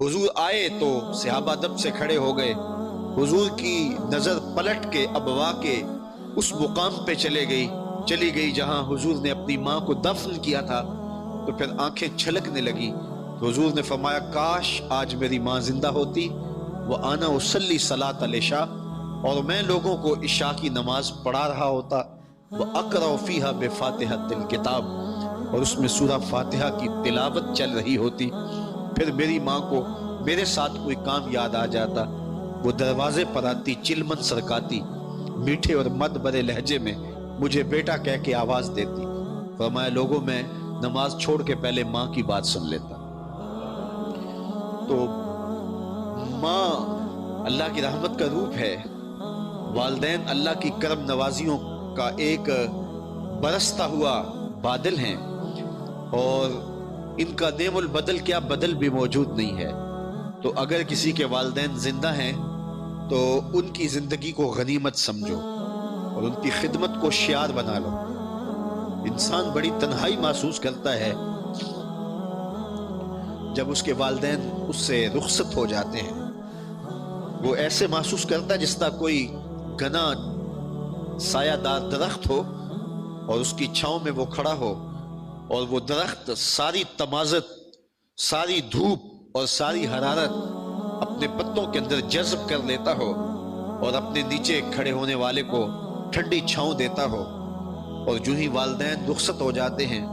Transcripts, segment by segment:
حضور آئے تو صحابہ دب سے کھڑے ہو گئے. حضور کی نظر پلٹ کے ابوا کے اس مقام پہ چلی گئی جہاں حضور نے اپنی ماں کو دفن کیا تھا. تو پھر آنکھیں چھلکنے لگی. تو حضور نے فرمایا کاش آج میری ماں زندہ ہوتی. وَأَنَا أُصَلِّي صَلَاةَ الْعِشَاءِ، اور میں لوگوں کو عشاء کی نماز پڑھا رہا ہوتا. وَأَقْرَأُ فِيهَا بِفَاتِحَةِ الْكِتَابِ، اور اس میں سورہ فاتحہ کی تلاوت چل رہی ہوتی. پھر میری ماں کو میرے ساتھ کوئی کام یاد آ جاتا. وہ دروازے پر آتی، چلمن سرکاتی، میٹھے اور مد برے لہجے میں مجھے بیٹا کہہ کے آواز دیتی. فرمایا لوگوں میں نماز چھوڑ کے پہلے ماں کی بات سن لیتا. تو ماں اللہ کی رحمت کا روپ ہے. والدین اللہ کی کرم نوازیوں کا ایک برستا ہوا بادل ہیں، اور ان کا نعم البدل کیا بدل بھی موجود نہیں ہے. تو اگر کسی کے والدین زندہ ہیں تو ان کی زندگی کو غنیمت سمجھو اور ان کی خدمت کو شعار بنا لو. انسان بڑی تنہائی محسوس کرتا ہے جب اس کے والدین اس سے رخصت ہو جاتے ہیں. وہ ایسے محسوس کرتا ہے جس طرح کوئی گھنا سایہ دار درخت ہو اور اس کی چھاؤں میں وہ کھڑا ہو، اور وہ درخت ساری تمازت، ساری دھوپ اور ساری حرارت اپنے پتوں کے اندر جذب کر لیتا ہو، اور اپنے نیچے کھڑے ہونے والے کو ٹھنڈی چھاؤں دیتا ہو. اور جو ہی والدین رخصت ہو جاتے ہیں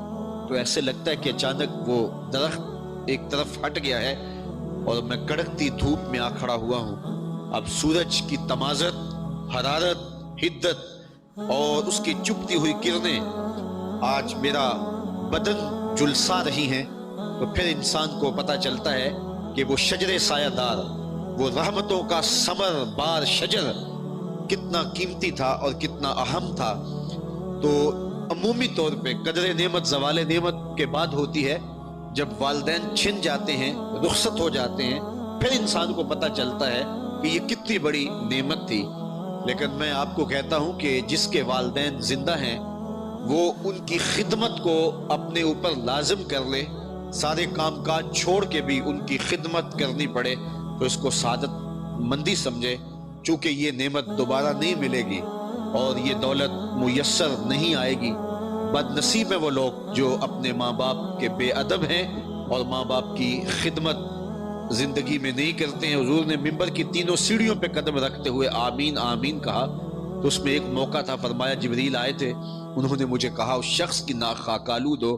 تو ایسے لگتا ہے کہ اچانک وہ درخت ایک طرف ہٹ گیا ہے اور میں کڑکتی دھوپ میں آ کھڑا ہوا ہوں. اب سورج کی تمازت، حرارت، حدت اور اس کی چپتی ہوئی کرنیں آج میرا بدن جلسا رہی ہیں. تو پھر انسان کو پتہ چلتا ہے کہ وہ شجر سایہ دار، وہ رحمتوں کا ثمر بار شجر کتنا قیمتی تھا اور کتنا اہم تھا. تو عمومی طور پہ قدر نعمت زوال نعمت کے بعد ہوتی ہے. جب والدین چھن جاتے ہیں، رخصت ہو جاتے ہیں، پھر انسان کو پتہ چلتا ہے کہ یہ کتنی بڑی نعمت تھی. لیکن میں آپ کو کہتا ہوں کہ جس کے والدین زندہ ہیں وہ ان کی خدمت کو اپنے اوپر لازم کر لے. سارے کام کاج چھوڑ کے بھی ان کی خدمت کرنی پڑے تو اس کو سعادت مندی سمجھے، چونکہ یہ نعمت دوبارہ نہیں ملے گی اور یہ دولت میسر نہیں آئے گی. بد نصیب ہیں وہ لوگ جو اپنے ماں باپ کے بے ادب ہیں اور ماں باپ کی خدمت زندگی میں نہیں کرتے ہیں. حضور نے منبر کی تینوں سیڑھیوں پہ قدم رکھتے ہوئے آمین آمین کہا. تو اس میں ایک موقع تھا، فرمایا جبریل آئے تھے، انہوں نے مجھے کہا اس شخص کی ناک خاک آلود ہو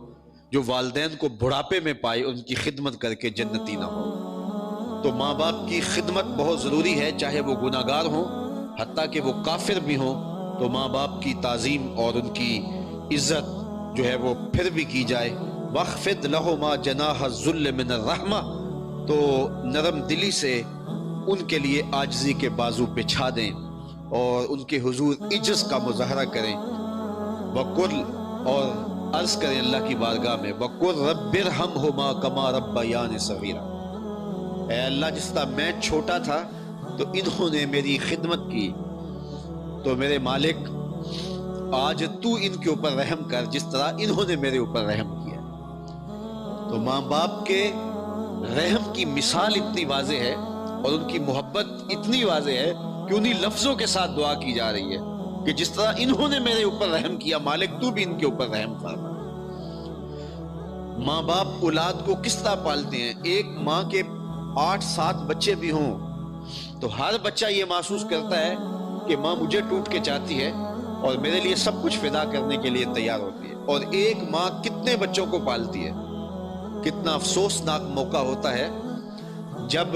جو والدین کو بڑھاپے میں پائے ان کی خدمت کر کے جنتی نہ ہو. تو ماں باپ کی خدمت بہت ضروری ہے، چاہے وہ گناہگار ہوں، حتیٰ کہ وہ کافر بھی ہوں. تو ماں باپ کی تعظیم اور ان کی عزت جو ہے وہ پھر بھی کی جائے. وَاخْفِضْ لَهُمَا جَنَاحَ الذُّلِّ مِنَ الرَّحْمَةِ، تو نرم دلی سے ان کے لیے عاجزی کے بازو بچھا دیں اور ان کے حضور عجز کا مظاہرہ کریں. وَقُلْ، اور عرض کریں اللہ کی بارگاہ میں، وَقُلْ رَبِّ ارْحَمْهُمَا كَمَا رَبَّيَانِ صَغِيرًا، اے اللہ جس طرح میں چھوٹا تھا تو انہوں نے میری خدمت کی، تو میرے مالک آج تو ان کے اوپر رحم کر جس طرح انہوں نے میرے اوپر رحم کیا. تو ماں باپ کے رحم کی مثال اتنی واضح ہے اور ان کی محبت اتنی واضح ہے کہ انہی لفظوں کے ساتھ دعا کی جا رہی ہے کہ جس طرح انہوں نے میرے اوپر رحم کیا مالک تو بھی ان کے اوپر رحم فرما. ماں باپ اولاد کو کس طرح پالتے ہیں؟ ایک ماں کے 8-7 بچے بھی ہوں تو ہر بچہ یہ محسوس کرتا ہے کہ ماں مجھے ٹوٹ کے چاہتی ہے اور میرے لیے سب کچھ فدا کرنے کے لیے تیار ہوتی ہے. اور ایک ماں کتنے بچوں کو پالتی ہے. کتنا افسوسناک موقع ہوتا ہے جب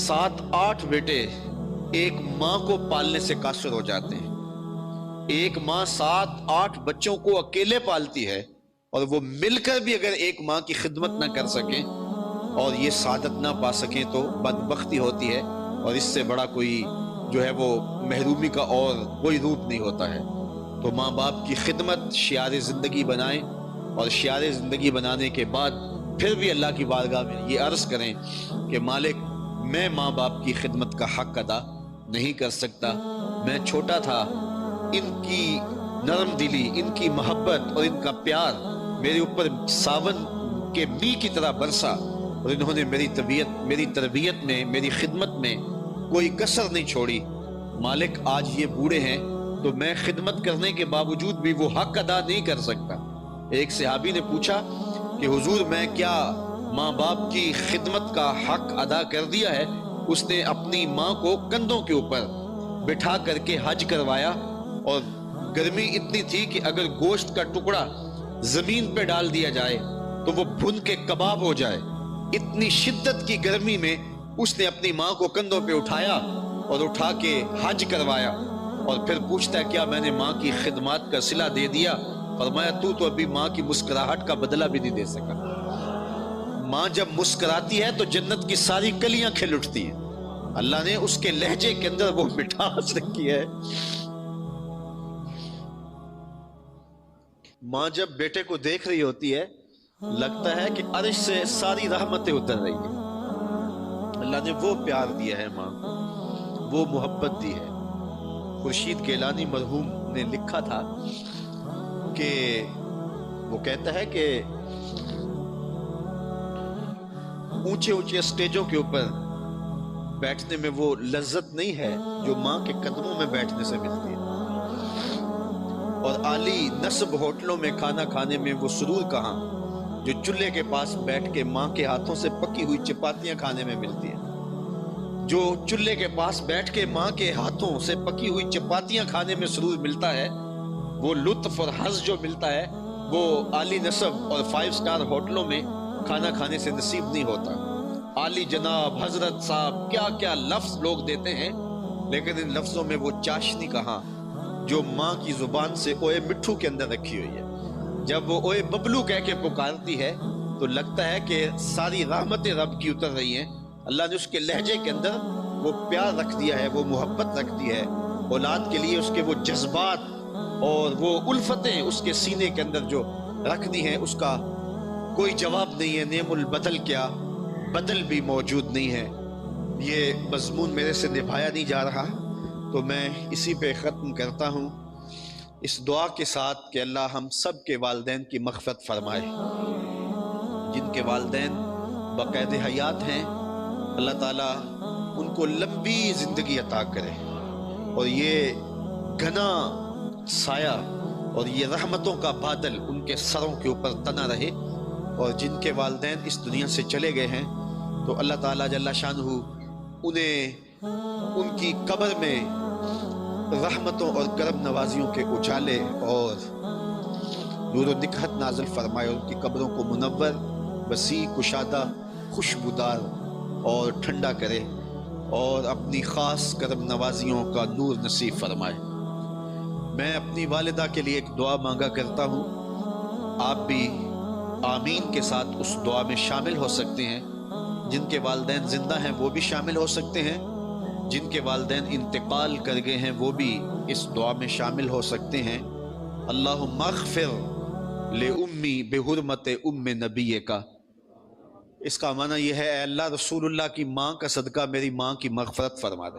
7-8 بیٹے ایک ماں کو پالنے سے قاصر ہو جاتے ہیں. ایک ماں 7-8 بچوں کو اکیلے پالتی ہے اور وہ مل کر بھی اگر ایک ماں کی خدمت نہ کر سکیں اور یہ سعادت نہ پا سکیں تو بدبختی ہوتی ہے. اور اس سے بڑا کوئی جو ہے وہ محرومی کا اور کوئی روپ نہیں ہوتا ہے. تو ماں باپ کی خدمت شعار زندگی بنائیں اور شعار زندگی بنانے کے بعد پھر بھی اللہ کی بارگاہ میں یہ عرض کریں کہ مالک میں ماں باپ کی خدمت کا حق ادا نہیں کر سکتا. میں چھوٹا تھا، ان کی نرم دلی، ان کی محبت اور ان کا پیار میرے اوپر ساون کے می کی طرح برسا اور انہوں نے میری تربیت میں، میری خدمت میں کوئی کسر نہیں چھوڑی۔ مالک آج یہ بوڑھے ہیں تو میں خدمت کرنے کے باوجود بھی وہ حق ادا نہیں کر سکتا۔ ایک صحابی نے پوچھا کہ حضور میں کیا ماں باپ کی خدمت کا حق ادا کر دیا ہے؟ اس نے اپنی ماں کو کندھوں کے اوپر بٹھا کر کے حج کروایا، اور گرمی اتنی تھی کہ اگر گوشت کا ٹکڑا زمین پہ ڈال دیا جائے تو وہ بھن کے کباب ہو جائے۔ اتنی شدت کی گرمی میں اس نے اپنی ماں کو کندھوں پہ اٹھایا اور اٹھا کے حج کروایا، اور پھر پوچھتا ہے کیا میں نے ماں کی خدمات کا صلہ دے دیا؟ فرمایا تو ابھی ماں کی مسکراہٹ کا بدلہ بھی نہیں دے سکا۔ ماں جب مسکراتی ہے تو جنت کی ساری کلیاں کھل اٹھتی ہیں۔ اللہ نے اس کے لہجے کے اندر وہ مٹھاس رکھی ہے۔ ماں جب بیٹے کو دیکھ رہی ہوتی ہے لگتا ہے کہ عرش سے ساری رحمتیں اتر رہی ہیں۔ اللہ نے وہ پیار دیا ہے ماں کو، وہ محبت دی ہے۔ خورشید گیلانی مرحوم نے لکھا تھا کہ وہ کہتا ہے کہ اونچے اونچے اسٹیجوں کے اوپر بیٹھنے میں وہ لذت نہیں ہے جو ماں کے قدموں میں بیٹھنے سے ملتی ہے، اور اعلی نصب ہوٹلوں میں کھانا کھانے میں وہ سرور کہاں جو چولہے کے پاس بیٹھ کے ماں کے ہاتھوں سے پکی ہوئی چپاتیاں کھانے میں ملتی ہیں۔ جو چولہے کے پاس بیٹھ کے ماں کے ہاتھوں سے پکی ہوئی چپاتیاں کھانے میں سرور ملتا ہے، وہ لطف اور حظ جو ملتا ہے وہ اعلی نصب اور 5 سٹار ہوٹلوں میں کھانا کھانے سے نصیب نہیں ہوتا۔ عالی جناب، حضرت صاحب، کیا کیا لفظ لوگ دیتے ہیں، لیکن ان لفظوں میں وہ چاشنی کہاں جو ماں کی زبان سے اوئے مٹھو کے اندر رکھی ہوئی ہے۔ جب وہ اوئے ببلو کہہ کے پکارتی ہے تو لگتا ہے کہ ساری رحمتیں رب کی اتر رہی ہیں۔ اللہ نے اس کے لہجے کے اندر وہ پیار رکھ دیا ہے، وہ محبت رکھ دی ہے۔ اولاد کے لیے اس کے وہ جذبات اور وہ الفتیں اس کے سینے کے اندر جو رکھ دی ہیں، اس کا کوئی جواب نہیں ہے۔ نعم البدل کیا، بدل بھی موجود نہیں ہے۔ یہ مضمون میرے سے نبھایا نہیں جا رہا تو میں اسی پہ ختم کرتا ہوں، اس دعا کے ساتھ کہ اللہ ہم سب کے والدین کی مغفرت فرمائے۔ جن کے والدین باقید حیات ہیں اللہ تعالیٰ ان کو لمبی زندگی عطا کرے، اور یہ گھنا سایہ اور یہ رحمتوں کا بادل ان کے سروں کے اوپر تنا رہے۔ اور جن کے والدین اس دنیا سے چلے گئے ہیں تو اللہ تعالیٰ جل شانہ انہیں ان کی قبر میں رحمتوں اور کرم نوازیوں کے اجالے اور نور و نکہت نازل فرمائے، ان کی قبروں کو منور، وسیع، کشادہ، خوشبودار اور ٹھنڈا کرے، اور اپنی خاص کرم نوازیوں کا نور نصیب فرمائے۔ میں اپنی والدہ کے لیے ایک دعا مانگا کرتا ہوں، آپ بھی آمین کے ساتھ اس دعا میں شامل ہو سکتے ہیں۔ جن کے والدین زندہ ہیں وہ بھی شامل ہو سکتے ہیں، جن کے والدین انتقال کر گئے ہیں وہ بھی اس دعا میں شامل ہو سکتے ہیں۔ اللہم اغفر لأمی بحرمت ام نبی کا۔ اس کا معنی یہ ہے اے اللہ رسول اللہ کی ماں کا صدقہ میری ماں کی مغفرت فرما دے۔